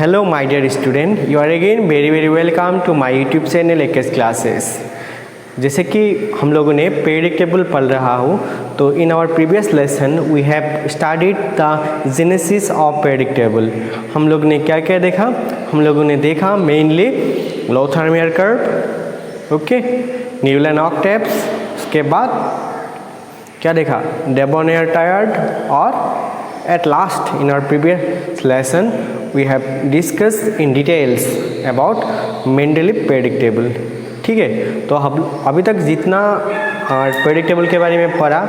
Hello my dear student, you are again very welcome to my YouTube channel AKS Classes। जैसे कि हम लोगों ने periodic table पढ़ रहा हूँ, तो in our previous lesson we have studied the genesis of periodic table। हम लोग ने क्या क्या देखा? हम लोगों ने देखा mainly Lothamer curve, okay, Newlands octaves, उसके बाद क्या देखा? डेबोनियर ट्रायड, और at last in our previous lesson we have discussed in details about Mendeleev periodic table। ठीक है, तो हम अभी तक जितना periodic table के बारे में पढ़ा,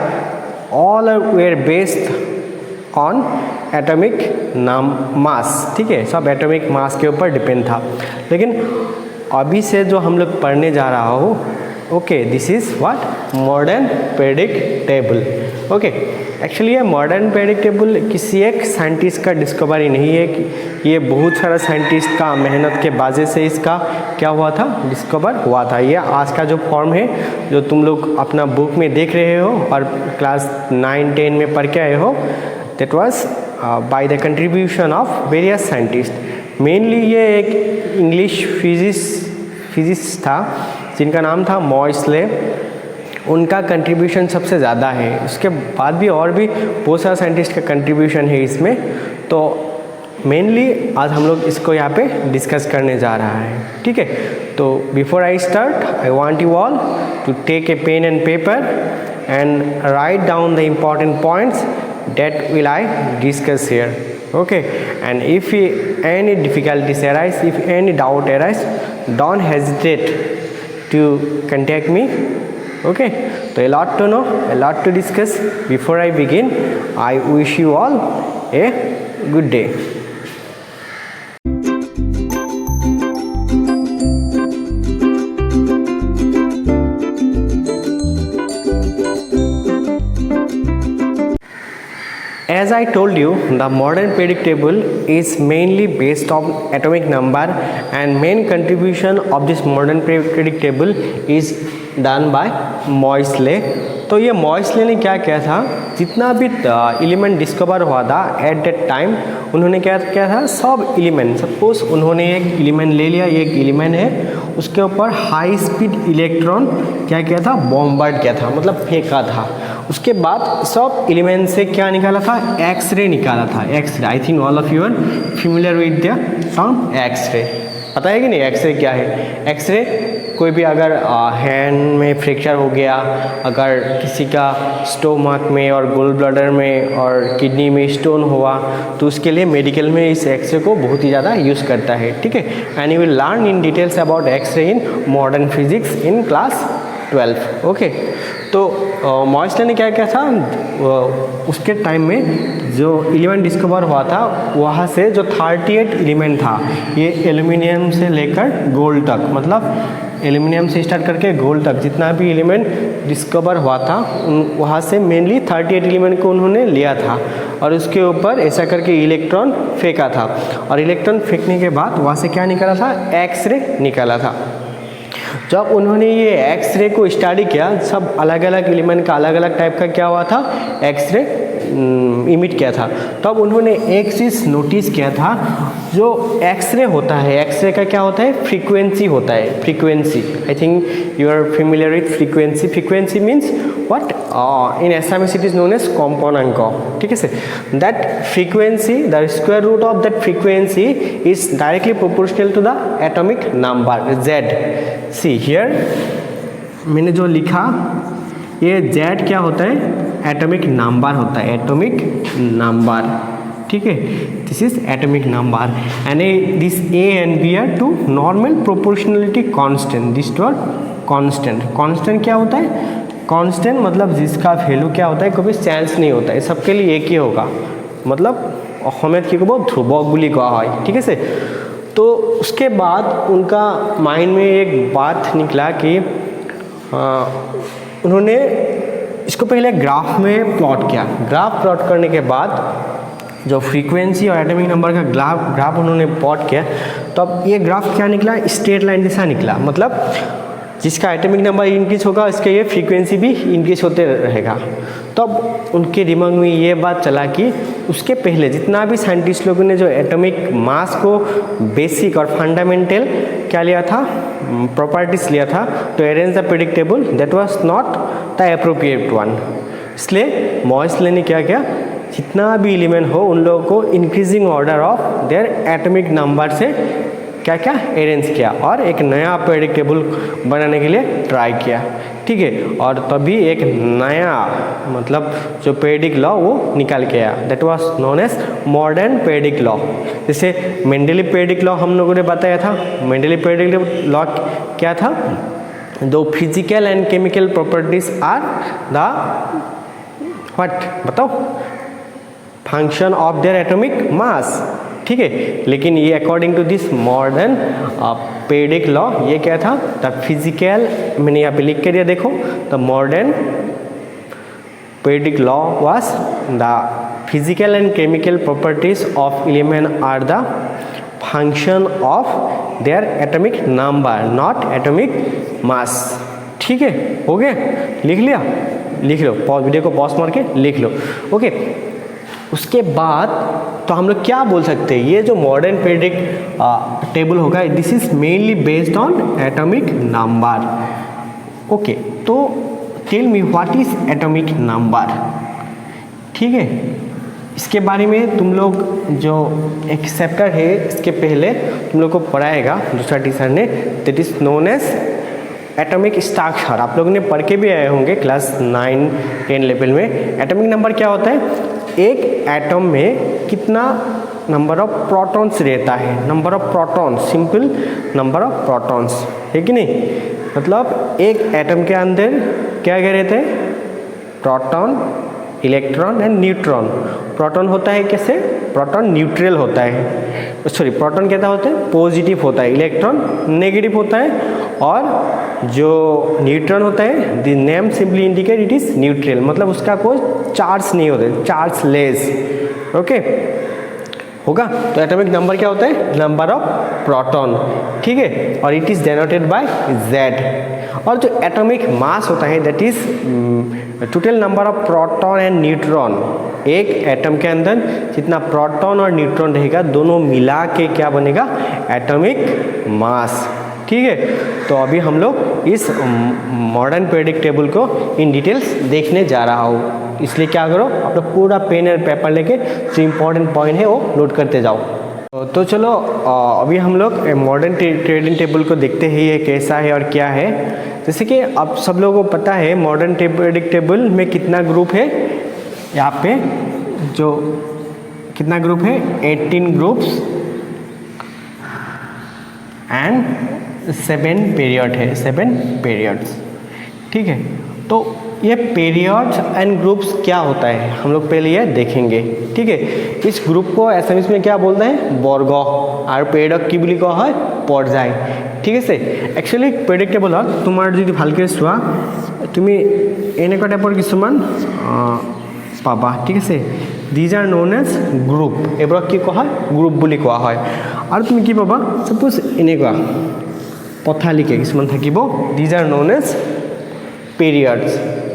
all were based on atomic mass। ठीक है, सब atomic mass के ऊपर डिपेंड था। लेकिन अभी से जो हम लोग पढ़ने जा रहा हो, okay, this is what? Modern periodic table. Okay, actually ये मॉडर्न periodic टेबल किसी एक साइंटिस्ट का डिस्कवरी नहीं है कि ये बहुत सारा साइंटिस्ट का मेहनत के वजह से इसका क्या हुआ था? डिस्कवर हुआ था। ये आज का जो फॉर्म है, जो तुम लोग अपना बुक में देख रहे हो और क्लास 9-10 में पढ़ के आए हो, that was by the contribution of various scientist. Mainly ये एक इंग्लिश फिजिक्स था जिनका नाम था मॉइसले। उनका कंट्रीब्यूशन सबसे ज़्यादा है। उसके बाद भी और भी बहुत सारा साइंटिस्ट का कंट्रीब्यूशन है इसमें। तो मेनली आज हम लोग इसको यहाँ पे डिस्कस करने जा रहा है। ठीक है, तो before I start I want you all to take a pen and paper and write down the important points that will I discuss here, okay? And if any difficulties arise, if any doubt arise, don't hesitate to contact me, okay? So a lot to know, a lot to discuss. Before I begin, I wish you all a good day. As I told you, the modern periodic table is mainly based on atomic number, and main contribution of this modern periodic table is done by Moisle। तो ये मॉइसले ने क्या किया था? जितना भी element discover हुआ था एट दैट टाइम, उन्होंने क्या था? सब एलिमेंट, सपोज उन्होंने एक एलिमेंट ले लिया, एक एलिमेंट है, उसके ऊपर हाई स्पीड इलेक्ट्रॉन क्या किया था? बॉम्बार्ड किया था, मतलब फेंका था। उसके बाद सब एलिमेंट से क्या निकाला था? एक्सरे निकाला था। X ray, I think all of you are familiar with the term X ray. पता है कि नहीं एक्सरे क्या है? एक्सरे कोई भी अगर हैंड में फ्रैक्चर हो गया, अगर किसी का स्टोमक में और गोल ब्लैडर में और किडनी में स्टोन हुआ, तो उसके लिए मेडिकल में इस एक्सरे को बहुत ही ज़्यादा यूज़ करता है। ठीक है, and you will learn in details about X ray in modern physics in class 12। Okay, तो मॉइसले ने क्या किया था? उसके टाइम में जो एलिमेंट डिस्कवर हुआ था, वहाँ से जो 38 एलिमेंट था, ये एल्युमिनियम से लेकर गोल्ड तक, मतलब एल्युमिनियम से स्टार्ट करके गोल्ड तक जितना भी एलिमेंट डिस्कवर हुआ था, वहाँ से मेनली 38 एलिमेंट को उन्होंने लिया था और उसके ऊपर ऐसा करके इलेक्ट्रॉन फेंका था। और इलेक्ट्रॉन फेंकने के बाद वहाँ से क्या निकाला था? एक्सरे निकाला था। जब उन्होंने ये एक्सरे को स्टडी किया, सब अलग अलग एलिमेंट का अलग अलग टाइप का क्या हुआ था? एक्सरे इमिट किया था। तब उन्होंने एक चीज़ नोटिस किया था, जो एक्सरे होता है, एक्सरे का क्या होता है? फ्रीक्वेंसी होता है। Frequency, I think you are familiar with frequency. Frequency means what? In SMS it is known as component. ठीक है, that frequency, the square root of that frequency is directly proportional to the atomic number Z। See here मैंने जो लिखा, ये Z क्या होता है? Atomic number होता है, एटॉमिक नंबर। ठीक है, this is atomic number and this A and B are two normal proportionality constant. This two constant. Constant क्या होता है? कांस्टेंट मतलब जिसका वैल्यू क्या होता है? कभी चेंज नहीं होता है, सबके लिए एक ही होगा, मतलब অসমীয়াত কি ক'ব? ধ্ৰুৱক বুলি কোৱা হয়। ঠিক আছে, तो उसके बाद उनका माइंड में एक बात निकला कि उन्होंने इसको पहले ग्राफ में प्लॉट किया। ग्राफ प्लॉट करने के बाद जो फ्रीक्वेंसी और एटॉमिक नंबर का ग्राफ उन्होंने प्लॉट किया, तो अब ये ग्राफ क्या निकला? स्ट्रेट लाइन जैसा निकला। मतलब जिसका एटॉमिक नंबर इंक्रीज होगा, इसका ये फ्रीक्वेंसी भी इंक्रीज होते रहेगा। तब उनके दिमाग में ये बात चला कि उसके पहले जितना भी साइंटिस्ट लोगों ने जो एटॉमिक मास को बेसिक और फंडामेंटल क्या लिया था, प्रॉपर्टीज लिया था, तो arrange the periodic table that was not the appropriate one. इसलिए मॉइसले ने क्या किया, जितना भी एलिमेंट हो उन लोगों को increasing order of their atomic number से क्या क्या अरेंज किया और एक नया पीरियोडिक टेबल बनाने के लिए ट्राई किया, ठीक है। और तभी एक नया मतलब जो पीरियोडिक लॉ वो निकाल के आया, that was known as modern periodic law. जैसे मेंडेलीव पीरियोडिक लॉ हम लोगों ने बताया था। मेंडेलीव पीरियोडिक लॉ क्या था, दो physical and chemical properties are the what, बताओ, function of their atomic mass, ठीक है। लेकिन ये according to this modern periodic law ये क्या था, द फिजिकल, मैंने यहाँ पे लिख के दिया देखो, the modern periodic law was the physical and chemical properties of element are the function of their atomic number not atomic mass, ठीक है। हो गया, लिख लिया, लिख लो, वीडियो को पॉज मार के लिख लो, ओके। उसके बाद तो हम लोग क्या बोल सकते हैं, ये जो मॉडर्न पीरियोडिक टेबल होगा this is mainly based on atomic number, okay. तो tell me what is atomic number, ठीक है। इसके बारे में तुम लोग जो एक चैप्टर है इसके पहले तुम लोग को पढ़ाएगा दूसरा टीचर ने, that is known as atomic structure. आप लोगों ने पढ़ के भी आए होंगे क्लास 9-10 लेवल में। एटॉमिक नंबर क्या होता है, एक एटम में कितना नंबर ऑफ प्रोटॉन्स रहता है, number of protons, simple number of protons, है कि नहीं। मतलब एक एटम के अंदर क्या क्या रहते हैं, proton, electron and neutron. Proton होता है कैसे, प्रोटॉन न्यूट्रल होता है, सॉरी प्रोटॉन कहता होता है पॉजिटिव होता है, इलेक्ट्रॉन नेगेटिव होता है, और जो न्यूट्रॉन होता है the name simply indicate it is neutral, मतलब उसका कोई चार्ज नहीं होता है, चार्ज लेस, ओके होगा। तो एटॉमिक नंबर क्या होता है, नंबर ऑफ प्रोटॉन, ठीक है, और it is denoted by Z। और जो एटॉमिक मास होता है that is total number of proton and neutron. एक एटम के अंदर जितना प्रोटॉन और न्यूट्रॉन रहेगा दोनों मिला के क्या बनेगा, एटॉमिक मास, ठीक है। तो अभी हम लोग इस मॉडर्न पीरियोडिक टेबल को इन डिटेल्स देखने जा रहा हूँ, इसलिए क्या करो आप लोग पूरा पेन और पेपर लेके जो इम्पोर्टेंट पॉइंट है वो नोट करते जाओ। तो चलो अभी हम लोग मॉडर्न पीरियोडिक टेबल को देखते हैं ये कैसा है और क्या है। जैसे कि आप सब लोगों को पता है मॉडर्न पीरियोडिक टेबल में कितना ग्रुप है, यहाँ पे जो कितना ग्रुप है, 18 ग्रुप्स एंड 7 पीरियड है, 7 पीरियड्स, ठीक है। तो ये पीरियड्स एंड ग्रुप्स क्या होता है हम लोग पहले ये देखेंगे, ठीक है। इस ग्रुप को एसएमएस में क्या बोलते हैं, बर्ग, और पीरियड की বুলি কোৱা হয় পর্যায়, ঠিক আছে। একচুৱেলি পীৰিয়ডিক টেবলত তোমাৰ যদি ভালকৈ চোৱা তুমি এনেকুৱা টাইপৰ কিছুমান পাবা, ঠিক আছে। These are known as group, এইবোৰক কি কোৱা হয়, গ্ৰুপ বুলি কোৱা হয়। আৰু তুমি কি পাবা, সাপোজ এনেকুৱা पथालिके किसमान থাকিব, these are known as periods,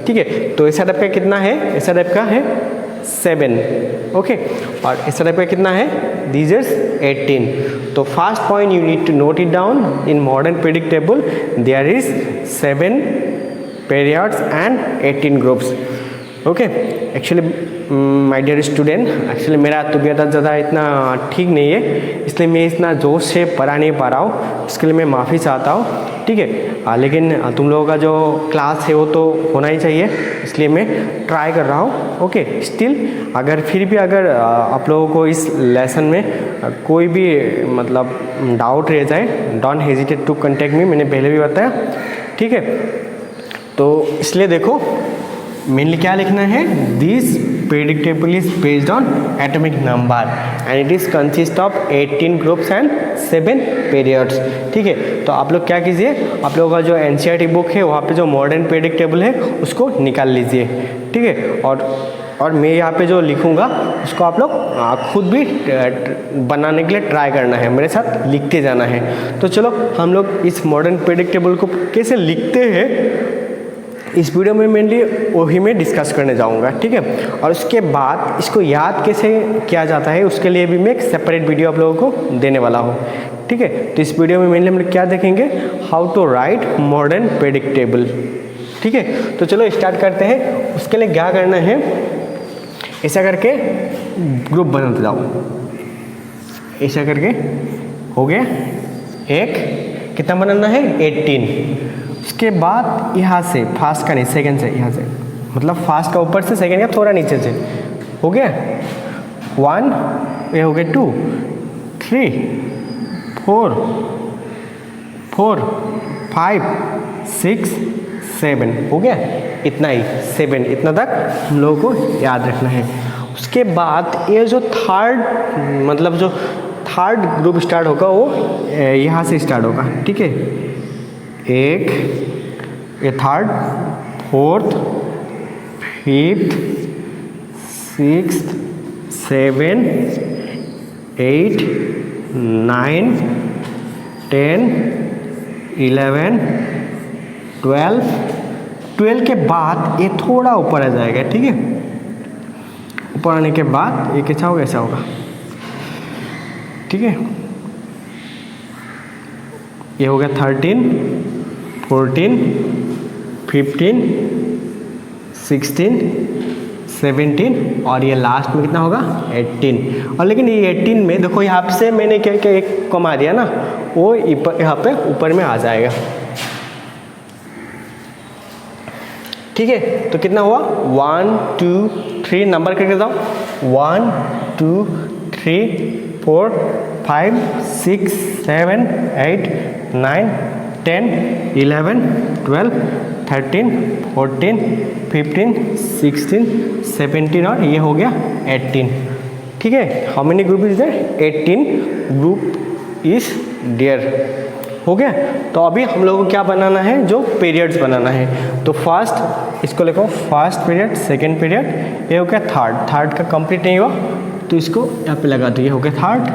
ठीक है। तो ऐसा टाइप का कितना है, ऐसा टाइप का है 7, ओके। और ऐसा टाइप का कितना है, दीज इज 18। तो first point you need to note it down, in modern periodic table there is 7 periods and 18 groups, okay. Actually my dear student, actually मेरा तबीयत ज़्यादा इतना ठीक नहीं है, इसलिए मैं इतना जोश से पढ़ा नहीं पा रहा हूँ, इसके लिए मैं माफ़ी चाहता हूँ, ठीक है। लेकिन तुम लोगों का जो क्लास है वो तो होना ही चाहिए, इसलिए मैं ट्राई कर रहा हूँ, ओके। स्टिल अगर फिर भी अगर आप लोगों को इस लेसन में कोई भी मतलब डाउट रह जाए, don't hesitate to contact me, मैंने पहले भी बताया, ठीक है। तो इसलिए देखो मेनली क्या लिखना है, this periodic table is based on atomic number and it is consist of 18 groups and 7 periods, ठीक है। तो आप लोग क्या कीजिए, आप लोगों का जो एनसीईआरटी बुक है वहाँ पे जो मॉडर्न पीरियोडिक टेबल है उसको निकाल लीजिए, ठीक है। और मैं यहाँ पे जो लिखूँगा उसको आप लोग खुद भी बनाने के लिए ट्राई करना है, मेरे साथ लिखते जाना है। तो चलो हम लोग इस मॉडर्न पीरियोडिक टेबल को कैसे लिखते हैं इस वीडियो में मेनली वही मैं डिस्कस करने जाऊंगा, ठीक है। और उसके बाद इसको याद कैसे किया जाता है उसके लिए भी मैं एक सेपरेट वीडियो आप लोगों को देने वाला हूँ, ठीक है। तो इस वीडियो में मेनली हम लोग क्या देखेंगे, how to write modern periodic table, ठीक है। तो चलो स्टार्ट करते हैं। उसके लिए क्या करना है, ऐसा करके ग्रुप बनाते जाओ, ऐसा करके हो गया एक, कितना बनाना है 18। उसके बाद यहाँ से फास्ट का नहीं, सेकंड से, यहाँ से मतलब फास्ट का ऊपर से, सेकंड का थोड़ा नीचे से, हो गया 1, ये हो गया 2, 3, 4, 5, 6, 7, हो गया इतना ही, 7 इतना तक हम लोगों को याद रखना है। उसके बाद ये जो थर्ड, मतलब जो थर्ड ग्रुप स्टार्ट होगा वो यहाँ से स्टार्ट होगा, ठीक है। एक, ये थर्ड, फोर्थ, फिफ्थ, सिक्स्थ, 7, 8, 9, 10, 11, 12 के बाद ये थोड़ा ऊपर आ जाएगा, ठीक है। ऊपर आने के बाद ये कैसा होगा, ऐसा होगा, ठीक है। ये हो गया 13, 14, 15, 16, 17 और ये लास्ट में कितना होगा 18। और लेकिन ये 18 में देखो यहाँ से मैंने क्या क्या एक कमा दिया ना, वो यहाँ पे ऊपर में आ जाएगा, ठीक है। तो कितना हुआ 1, 2, 3 नंबर करके जाओ, 1, 2, 3, 4, 5, 6, 7, 8, 9, 10, 11, 12, 13, 14, 15, 16, 17 और ये हो गया 18, ठीक है। How many group is there, 18 group is there, हो गया। तो अभी हम लोगों को क्या बनाना है, जो पीरियड्स बनाना है। तो फर्स्ट इसको लिखो, फर्स्ट पीरियड, सेकंड पीरियड, ये हो गया थर्ड, थर्ड का कंप्लीट नहीं हुआ तो इसको यहाँ पे लगा दो, ये हो गया थर्ड,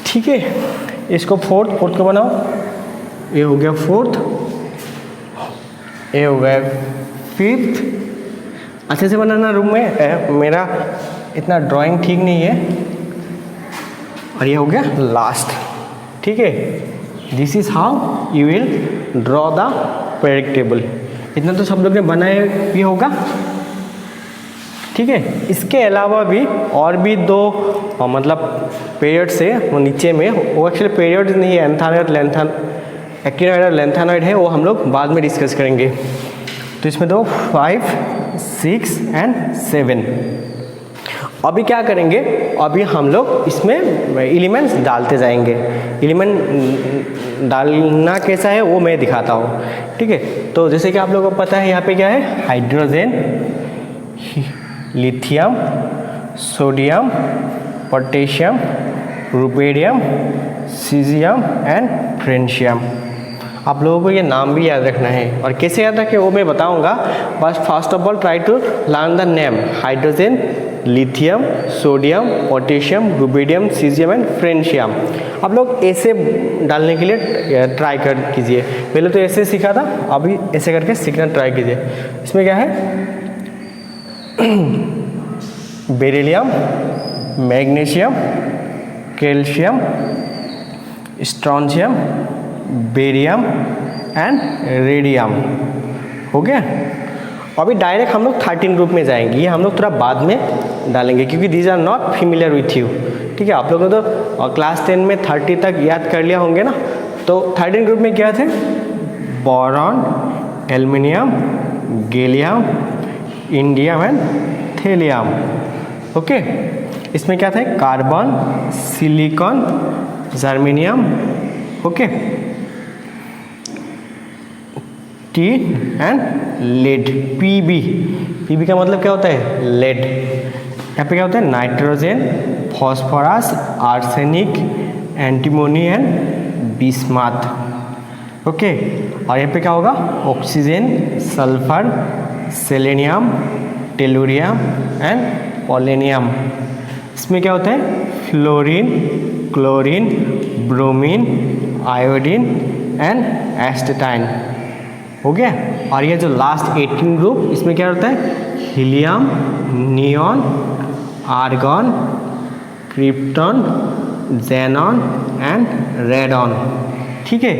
ठीक है। इसको फोर्थ, फोर्थ को बनाओ, ये हो गया फोर्थ, ये हो गया फिफ्थ। अच्छे से बनाना रूम में, मेरा इतना ड्राइंग ठीक नहीं है। और ये हो गया लास्ट, ठीक है। This is how you will draw the periodic table. इतना तो सब लोग ने बनाया भी होगा, ठीक है। इसके अलावा भी और भी दो मतलब पीरियड्स है वो नीचे में, वो एक्चुअली पीरियड्स नहीं है, एंथानॉइड, एक्टिनॉइड और लेंथानॉइड है, वो हम लोग बाद में डिस्कस करेंगे। तो इसमें दो 5, 6 एंड 7। अभी क्या करेंगे, अभी हम लोग इसमें एलिमेंट्स डालते जाएंगे। एलिमेंट डालना कैसा है वो मैं दिखाता हूँ, ठीक है। तो जैसे कि आप लोगों को पता है यहाँ पे क्या है, hydrogen, lithium, sodium, potassium, rubidium, caesium and francium. आप लोगों को ये नाम भी याद रखना है, और कैसे याद रखें वो मैं बताऊंगा। बस first of all try to learn the name, hydrogen, lithium, sodium, potassium, rubidium, caesium and francium. आप लोग ऐसे डालने के लिए ट्राई कर कीजिए। पहले तो ऐसे सीखा था, अभी ऐसे करके सीखना ट्राई कीजिए। इसमें क्या है, beryllium, magnesium, calcium, strontium, barium and radium, हो गया। अभी डायरेक्ट हम लोग 13 ग्रुप में जाएंगे, ये हम लोग थोड़ा बाद में डालेंगे क्योंकि these are not familiar with you, ठीक है। आप लोगों ने तो क्लास 10 में 30 तक याद कर लिया होंगे ना। तो 13 ग्रुप में क्या थे, boron, aluminium, gallium, indium and thallium, okay. इसमें क्या था, carbon, silicon, germanium, okay, tin and lead, PB. PB का मतलब क्या होता है, लेड। यहाँ पे क्या होता है, nitrogen, phosphorus, arsenic, antimony and bismuth, okay. और यहाँ पे क्या होगा, oxygen, sulphur, selenium, tellurium and polonium. इसमें क्या होता है, fluorine, chlorine, bromine, iodine and astatine, हो गया। और ये जो लास्ट 18 ग्रुप, इसमें क्या होता है, helium, neon, argon, krypton, xenon and radon. ठीक है,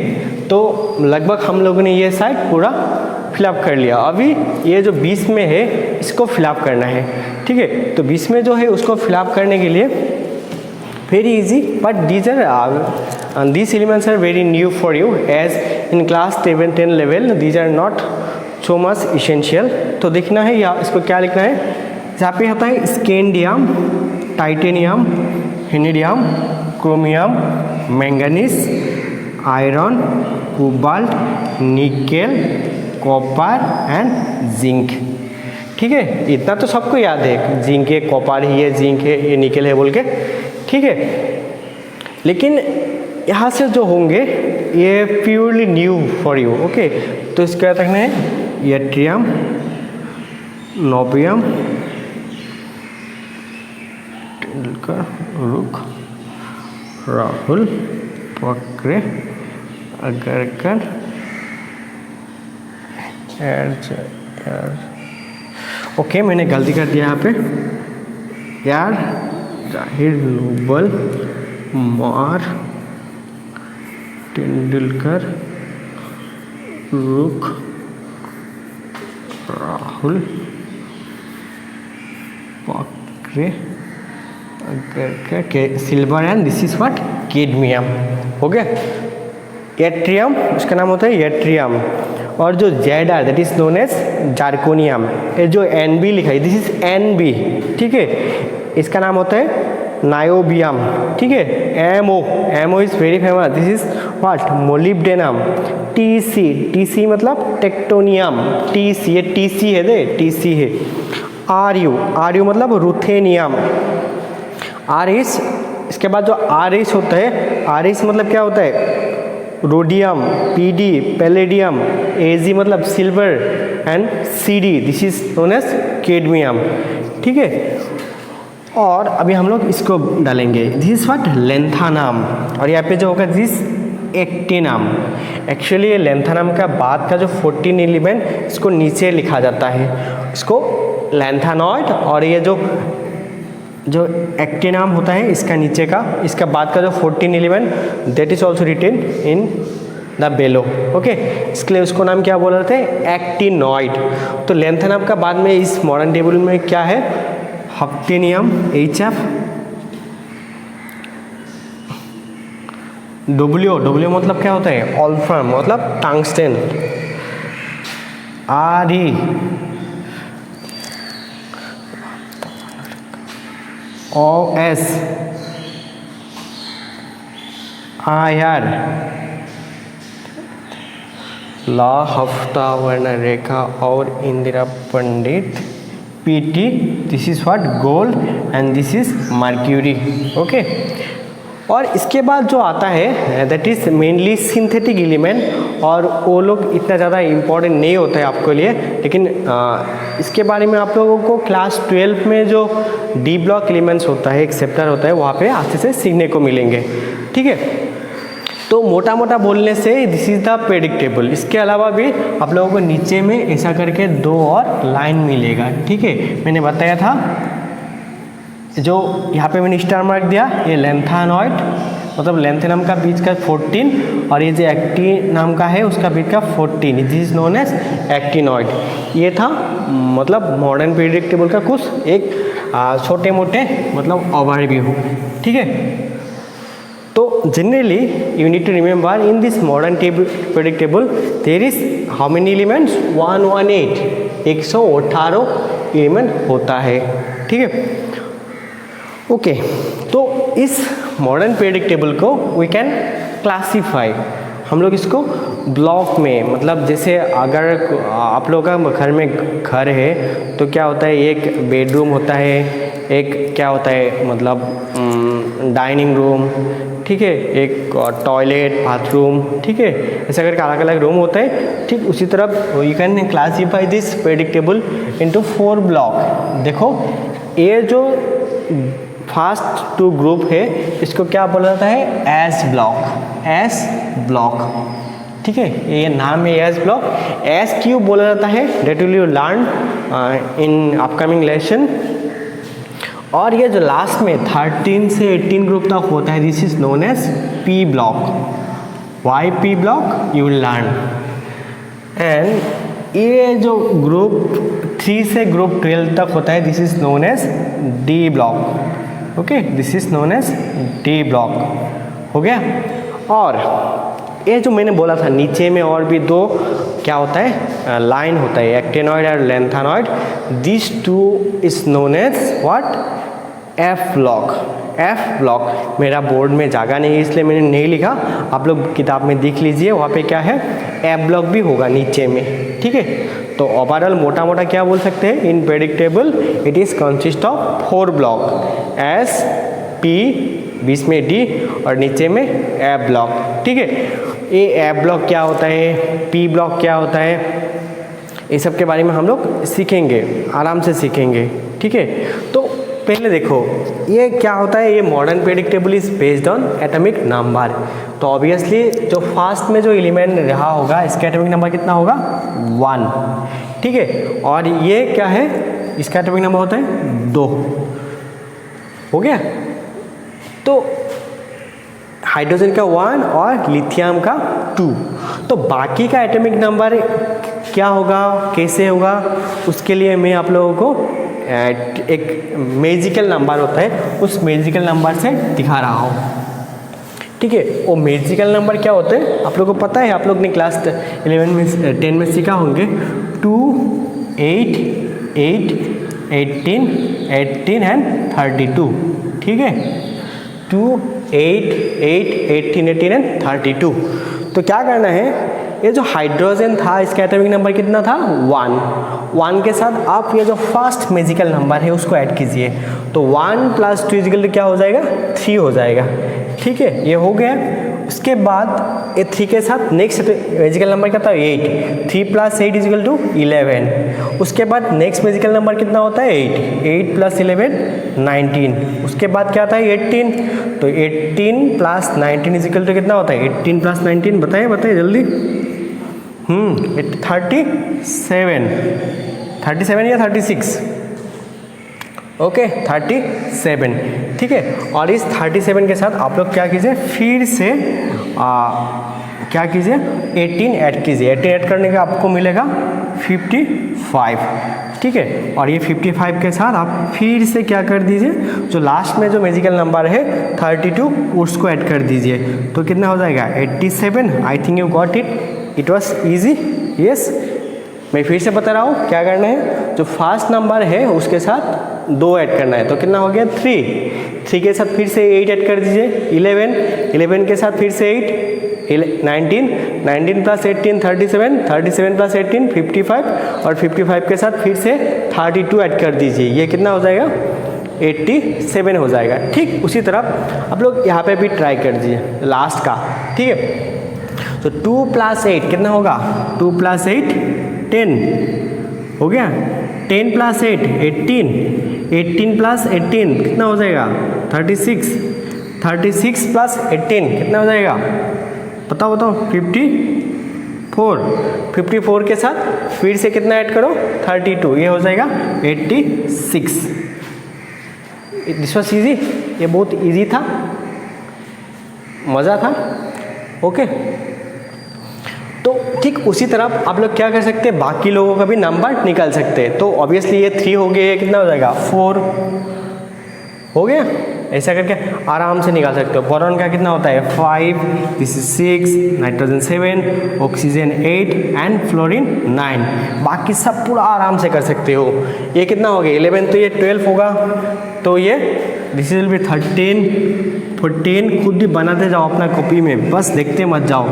तो लगभग हम लोगों ने ये साइड पूरा फिलअप कर लिया। अभी ये जो 20 में है इसको फिलअप करना है। ठीक है, तो 20 में जो है उसको फिलअप करने के लिए very easy, but these elements are very new for you, as in class 10 level these are not so much essential। तो देखना है या इसको क्या लिखना है, यहाँ पे होता है scandium, titanium, vanadium, chromium, manganese, iron, cobalt, nickel, copper and zinc. ठीक है, इतना तो सबको याद है, जिंक है, कॉपर ही है, जिंक है, ये निकेल है बोल के। ठीक है, लेकिन यहाँ से जो होंगे ये purely new for you. Okay, तो इसका रखना है यट्रियम, नोबियम, तेंदुलकर, रुक, राहुल, फकरे, अगरकर, ओके, मैंने गलती कर दिया यहाँ पे यार, जाहिर, नोबल, मार, तेंदुलकर, रुक, राहुल, पकरे, silver and this is what, cadmium. हो गया। यट्रियम, उसका नाम होता है यट्रियम। और जो Z R that is known as zirconium. ये जो NB लिखा है दिस इज NB। ठीक है, इसका नाम होता है नायोबियम। ठीक है, MO is very famous, this is what, molybdenum. TC मतलब टेक्टोनियम, TC, ये TC है दे, TC है। RU मतलब रुथेनियम। RS, इसके बाद जो RS होता है, RS मतलब क्या होता है, रोडियम, PD, पैलेडियम, AG मतलब silver and CD, this is known as cadmium. ठीक है, और अभी हम लोग इसको डालेंगे, दिस इज व्हाट, लेंथानम। और यहाँ पे जो होगा दिस एक्टिनम। एक्चुअली ये लेंथानम का बाद का जो 14 एलिमेंट, इसको नीचे लिखा जाता है, इसको लेंथानॉइड। और ये जो एक्टिनम होता है इसका नीचे का, इसका बाद का जो 14 element that is also written in the below. Okay, इसके लिए उसको नाम क्या बोल रहे थे, एक्टिनॉइड। तो लेंथानम का बाद में इस मॉडर्न टेबल में क्या है, हफ्टेनियम, HF, W मतलब क्या होता है, ऑल्फ्राम मतलब टंगस्टेन, RE, OS, IR, ला, हफ्ता, वर्ण रेखा और इंदिरा पंडित, PT, this is what, gold and this is mercury. Okay, और इसके बाद जो आता है that is mainly synthetic element, और वो लोग इतना ज़्यादा इम्पोर्टेंट नहीं होता है आपके लिए, लेकिन इसके बारे में आप लोगों को क्लास 12 में जो D ब्लॉक एलिमेंट्स होता है, एक चैप्टर होता है, वहाँ पे आस्ते से सीखने को मिलेंगे। ठीक है, तो मोटा मोटा बोलने से this is the periodic table. इसके अलावा भी आप लोगों को नीचे में ऐसा करके 2 और लाइन मिलेगा। ठीक है, मैंने बताया था जो यहाँ पे मैंने स्टार मार्क दिया, ये लेंथानॉइड मतलब लेंथेनम का बीच का 14, और ये जो एक्टिनम का है उसका बीच का 14, this is known as actinoid. ये था मतलब मॉडर्न पीरियोडिक टेबल का कुछ एक छोटे मोटे मतलब ओवरव्यू। ठीक है, तो generally you need to remember in this modern periodic table there is how many elements, 118, 118 element होता है। ठीक है, ओके, तो इस मॉडर्न पीरियोडिक टेबल को वी कैन क्लासीफाई, हम लोग इसको ब्लॉक में, मतलब जैसे अगर आप लोगों का घर में घर है तो क्या होता है, एक बेडरूम होता है, एक क्या होता है मतलब डाइनिंग रूम, ठीक है, एक टॉयलेट, बाथरूम, ठीक है, ऐसा करके अलग अलग रूम होता है। ठीक उसी तरह you can classify this periodic table into 4 block. देखो ये जो फर्स्ट 2 ग्रुप है इसको क्या बोला जाता है, एस ब्लॉक, एस ब्लॉक। ठीक है, ये नाम है एस ब्लॉक। एस क्यों बोला जाता है that will you learn in upcoming lesson. और ये जो लास्ट में 13 से 18 ग्रुप तक होता है, this is known as P block. Why P block you will learn. And ये जो ग्रुप 3 से ग्रुप 12 तक होता है, this is known as D block. Okay, this is known as D block. हो गया। और ये जो मैंने बोला था नीचे में और भी दो क्या होता है, लाइन होता है, एक्टेनॉइड और lanthanoid. This two is known as what, F block. F block मेरा बोर्ड में जगह नहीं है इसलिए मैंने नहीं लिखा, आप लोग किताब में देख लीजिए, वहाँ पे क्या है, एफ ब्लॉक भी होगा नीचे में। ठीक है, तो ओवरऑल मोटा मोटा क्या बोल सकते हैं, in predictable it is consist of 4 block, S P, बीच में डी और नीचे में एफ ब्लॉक। ठीक है, ये एफ ब्लॉक क्या होता है, पी ब्लॉक क्या होता है, ये सब के बारे में हम लोग सीखेंगे, आराम से सीखेंगे। ठीक है, तो पहले देखो ये क्या होता है, ये modern predictable is based on atomic number. तो ऑब्वियसली जो फास्ट में जो एलिमेंट रहा होगा इसका एटॉमिक नंबर कितना होगा, 1। ठीक है, और ये क्या है, इसका एटॉमिक नंबर होता है 2। हो गया। तो हाइड्रोजन का 1 और लिथियम का 2। तो बाकी का एटॉमिक नंबर क्या होगा, कैसे होगा, उसके लिए मैं आप लोगों को एक मैजिकल नंबर होता है, उस मैजिकल नंबर से दिखा रहा हूँ। ठीक है, वो मैजिकल नंबर क्या होते हैं आप लोगों को पता है, आप लोग ने क्लास 11 में 10 में सीखा होंगे। 2, 8, 8, 18, 18 एंड 32। ठीक है, 2, 8, 8, 18, 18 एंड 32। तो क्या करना है, ये जो हाइड्रोजन था इसका एटॉमिक नंबर कितना था, 1 के साथ आप ये जो फर्स्ट मैजिकल नंबर है उसको ऐड कीजिए, तो 1 + 2 इक्वल टू क्या हो जाएगा, 3 हो जाएगा। ठीक है, ये हो गया। उसके बाद ये 3 के साथ नेक्स्ट मैजिकल नंबर क्या था, 8। 3 + 8 इक्वल टू 11। उसके बाद नेक्स्ट मैजिकल नंबर कितना होता है, 8। 8 + 11 19। उसके बाद क्या आता है, 18। तो 18 + 19 इक्वल टू कितना होता है, 18 + 19 बताइए जल्दी। 37 या 36। ओके, 37। ठीक है, और इस 37 के साथ आप लोग क्या कीजिए, फिर से क्या कीजिए, 18 ऐड कीजिए। 18 ऐड करने का आपको मिलेगा 55। ठीक है, और ये 55 के साथ आप फिर से क्या कर दीजिए, जो लास्ट में जो मैजिकल नंबर है 32 उसको ऐड कर दीजिए, तो कितना हो जाएगा, 87। आई think you got it was easy. Yes, मैं फिर से बता रहा हूँ क्या करना है, जो फास्ट नंबर है उसके साथ 2 ऐड करना है, तो कितना हो गया, 3 के साथ फिर से 8 ऐड कर दीजिए, 11 के साथ फिर से 8, 19 + 18 37 + 18 55 और 55 के साथ फिर से 32 ऐड कर दीजिए, ये कितना हो जाएगा, 87 हो जाएगा। ठीक उसी तरह आप लोग यहाँ पे भी ट्राई कर दीजिए लास्ट का। ठीक है, तो 2 + 8 कितना होगा, 2 + 8 10 हो गया, 10 + 8 18, 18 + 18 कितना हो जाएगा, 36, 36 + 18 कितना हो जाएगा, बताओ 54, 54 के साथ फिर से कितना ऐड करो, 32, ये हो जाएगा 86। दिस वाज इजी, ये बहुत इजी था, मज़ा था। ओके, तो ठीक उसी तरह आप लोग क्या कर सकते हैं, बाकी लोगों का भी नंबर निकाल सकते हैं। तो ऑब्वियसली ये 3 हो गया, कितना हो जाएगा, 4 हो गया। ऐसा करके आराम से निकाल सकते हो। बोरॉन का कितना होता है, 5, this is 6, nitrogen 7, oxygen 8 and fluorine 9। बाकी सब पूरा आराम से कर सकते हो। ये कितना हो गया, 11, तो ये 12 होगा, तो ये दिस विल बी 13, 14 खुद भी बनाते जाओ अपना कॉपी में, बस देखते मत जाओ।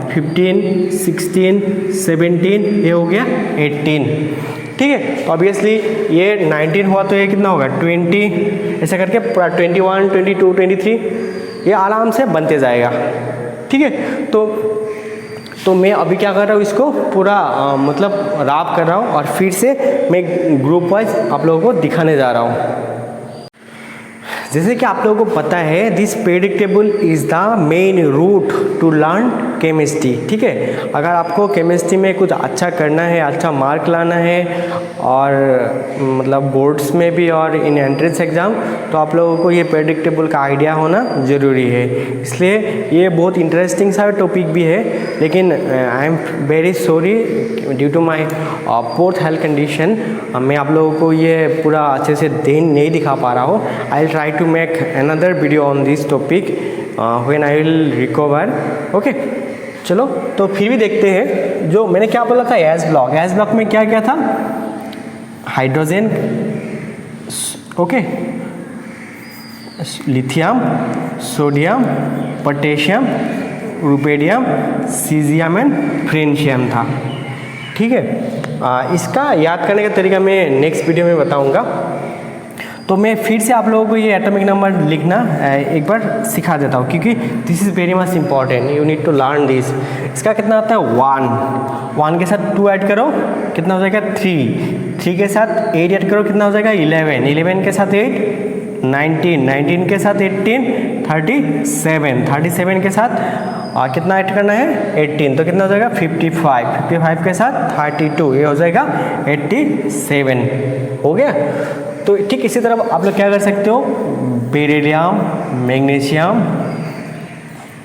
15, 16, 17, ये हो गया 18। ठीक है, तो ऑब्वियसली ये 19 हुआ तो ये कितना होगा, 20, ऐसा करके पूरा 21, 22, 23 ये आराम से बनते जाएगा। ठीक है, तो मैं अभी क्या कर रहा हूँ, इसको पूरा मतलब रैप कर रहा हूँ और फिर से मैं ग्रुप वाइज आप लोगों को दिखाने जा रहा हूँ। जैसे कि आप लोगों को पता है, this predictable is the main route to learn chemistry. ठीक है, अगर आपको केमिस्ट्री में कुछ अच्छा करना है, अच्छा मार्क लाना है और मतलब बोर्ड्स में भी और इन एंट्रेंस एग्ज़ाम, तो आप लोगों को ये प्रेडिक्टेबल का आइडिया होना ज़रूरी है। इसलिए ये बहुत इंटरेस्टिंग सा टॉपिक भी है, लेकिन I am very sorry due to my poor health condition मैं आप लोगों को ये पूरा अच्छे से नहीं दिखा पा रहा हूँ। I will try to make another video on this topic when I will recover. Okay, चलो तो फिर भी देखते हैं। जो मैंने क्या बोला था, एस ब्लॉक में क्या क्या था, hydrogen, okay, lithium, sodium, potassium, rubidium, caesium and francium था। ठीक है, इसका याद करने का तरीका मैं नेक्स्ट वीडियो में बताऊंगा। तो मैं फिर से आप लोगों को ये एटॉमिक नंबर लिखना एक बार सिखा देता हूँ, क्योंकि this is very much important, you need to learn this. इसका कितना आता है, 1 के साथ 2 ऐड करो कितना हो जाएगा 3 के साथ 8 ऐड करो कितना हो जाएगा 11 के साथ 8 19 के साथ 18 37 के साथ कितना ऐड करना है 18, तो कितना हो जाएगा 55 के साथ 32, ये हो जाएगा 87। हो गया। तो ठीक इसी तरह आप लोग क्या कर सकते हो, beryllium, magnesium,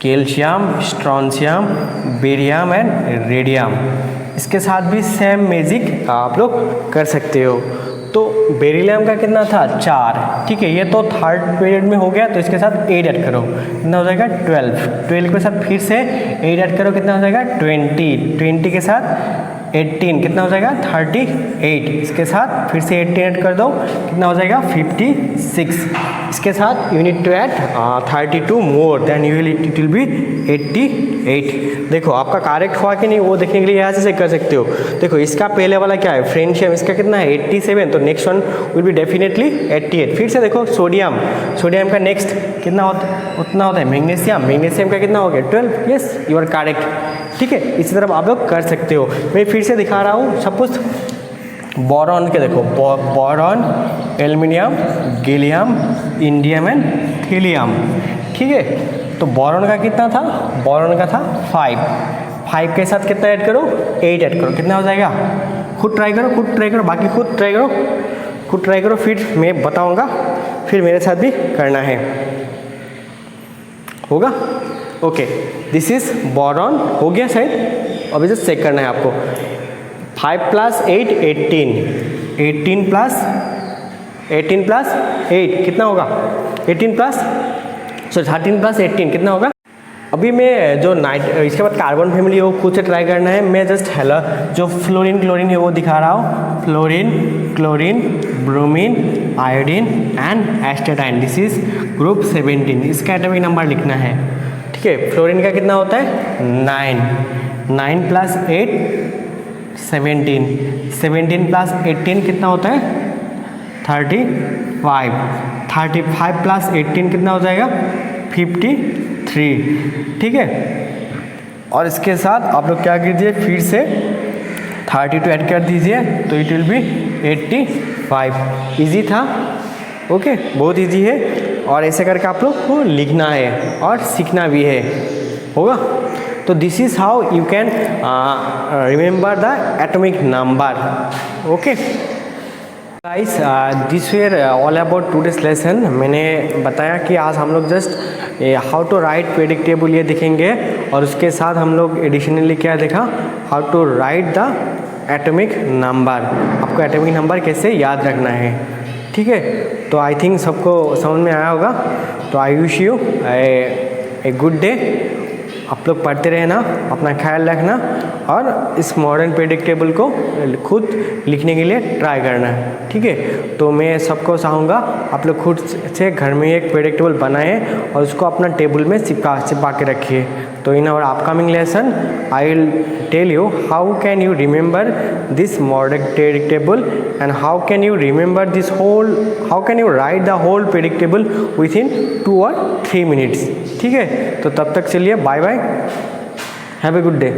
calcium, strontium, barium and radium, इसके साथ भी सेम मैजिक आप लोग कर सकते हो। तो बेरिलियम का कितना था 4, ठीक है, ये तो थर्ड पीरियड में हो गया, तो इसके साथ 8 ऐड करो कितना हो जाएगा 12 के साथ फिर से 8 ऐड करो कितना हो जाएगा 20 के साथ 18 कितना हो जाएगा 38, इसके साथ फिर से 18 ऐड कर दो कितना हो जाएगा 56, इसके साथ you need to add 32 more then you will it will be 88। देखो आपका करेक्ट हुआ कि नहीं वो देखने के लिए यहाँ से कर सकते हो। देखो इसका पहले वाला क्या है फ्रेंशियम, इसका कितना है 87, तो next one will be definitely 88। फिर से देखो सोडियम का नेक्स्ट कितना उतना होता है मैग्नीशियम का कितना हो गया 12, यस यू आर करेक्ट। ठीक है, इसी तरह आप लोग कर सकते हो। मैं फिर से दिखा रहा हूँ, सपोज बोरॉन के देखो, boron, aluminium, gallium, indium and helium. ठीक है, तो बोरॉन का कितना था, बोरॉन का था 5 के साथ कितना ऐड करो 8 ऐड करो कितना हो जाएगा, खुद ट्राई करो, बाकी खुद ट्राई करो, फिर मैं बताऊंगा, फिर मेरे साथ भी करना है, होगा। ओके, दिस इज बोरॉन, हो गया शायद, अभी जस्ट चेक करना है आपको। 5 + 8 18 + 8 कितना होगा 13 + 18 कितना होगा। अभी मैं जो इसके बाद कार्बन फैमिली है वो खुद से ट्राई करना है। मैं जस्ट जो फ्लोरीन क्लोरीन है वो दिखा रहा हूँ, fluorine, chlorine, bromine, iodine and astatine, this is group 17। इसका एटॉमिक नंबर लिखना है। ठीक है, फ्लोरीन का कितना होता है 9 + 8 17 + 18 कितना होता है 35 + 18 कितना हो जाएगा 53। ठीक है, और इसके साथ आप लोग क्या कीजिए फिर से 32 ऐड कर दीजिए तो इट विल बी 85। इजी था, ओके, बहुत इजी है, और ऐसे करके आप लोग को लिखना है और सीखना भी है, होगा। तो this is how you can remember the atomic number. Okay guys, this were all about today's lesson. मैंने बताया कि आज हम लोग just how to write predictable ये देखेंगे, और उसके साथ हम लोग एडिशनली क्या देखा, how to write the atomic number. आपको एटॉमिक नंबर कैसे याद रखना है। ठीक है, तो आई थिंक सबको समझ में आया होगा। तो I wish U A good day. आप लोग पढ़ते रहना, अपना ख्याल रखना, और इस मॉडर्न प्रेडिक्टेबल को खुद लिखने के लिए ट्राई करना है। ठीक है, तो मैं सबको चाहूँगा आप लोग खुद से घर में एक प्रेडिक्टेबल बनाएं और उसको अपना टेबल में चिपका के रखिए। तो in our upcoming lesson I will tell you how can you remember this modern predictable and how can you remember this whole, how can you write the whole predictable within 2 or 3 minutes। ठीक है, तो तब तक चलिए, bye bye, have a good day.